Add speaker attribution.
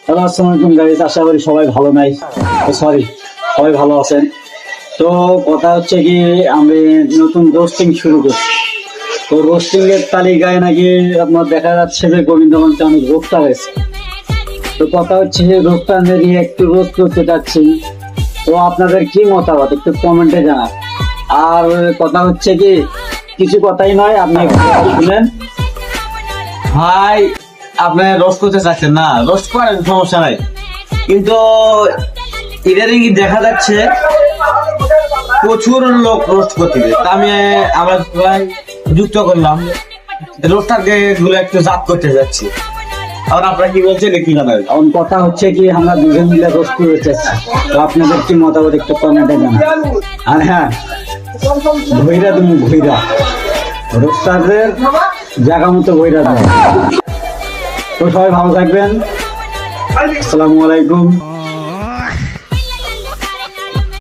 Speaker 1: Hello, আসসালামু আলাইকুম guys. আশা করি সবাই ভালো নাই, সরি সবাই ভালো আছেন। তো কথা হচ্ছে কি, আমি নতুন রোস্টিং শুরু করছি। তো রোস্টিং এর তালিকায় নাকি আপনার দেখা যাচ্ছে যে গোবিন্দগঞ্জে অনেক রোস্টার আছে। তো কথা হচ্ছে যে রোস্টার নিয়ে একটু রোস্ট করতে চাচ্ছি। তো আপনাদের কি মতামত একটু কমেন্টে জানান। আর কথা হচ্ছে কি, কিছু কথাই নয়, আপনি একটু শুনেন। ভাই, আপনি রোস্ট করতে চাচ্ছেন না, রোস্ট করেন, সমস্যা নাই। কিন্তু ইদানিং দেখা যাচ্ছে প্রচুর লোক রোস্ট করতে, তা আমি আমার ভাই যুক্ত করলাম রোস্টারকে গুলো একটু জাত করতে যাচ্ছি। এখন আপনারা কি বলছেন কি জানাবেন? এখন কথা হচ্ছে কি, আমরা দুজন মিলে রোস্ট করতে চাচ্ছি। তো আপনাদের কি মতামত একটু কমেন্টে জানান। আর হ্যাঁ, ভৈরা তুমি ভৈরা রোস্টারদের জায়গা মতো ভৈরা দেয়। তো সবাই ভালো থাকবেন। আসসালামু আলাইকুম।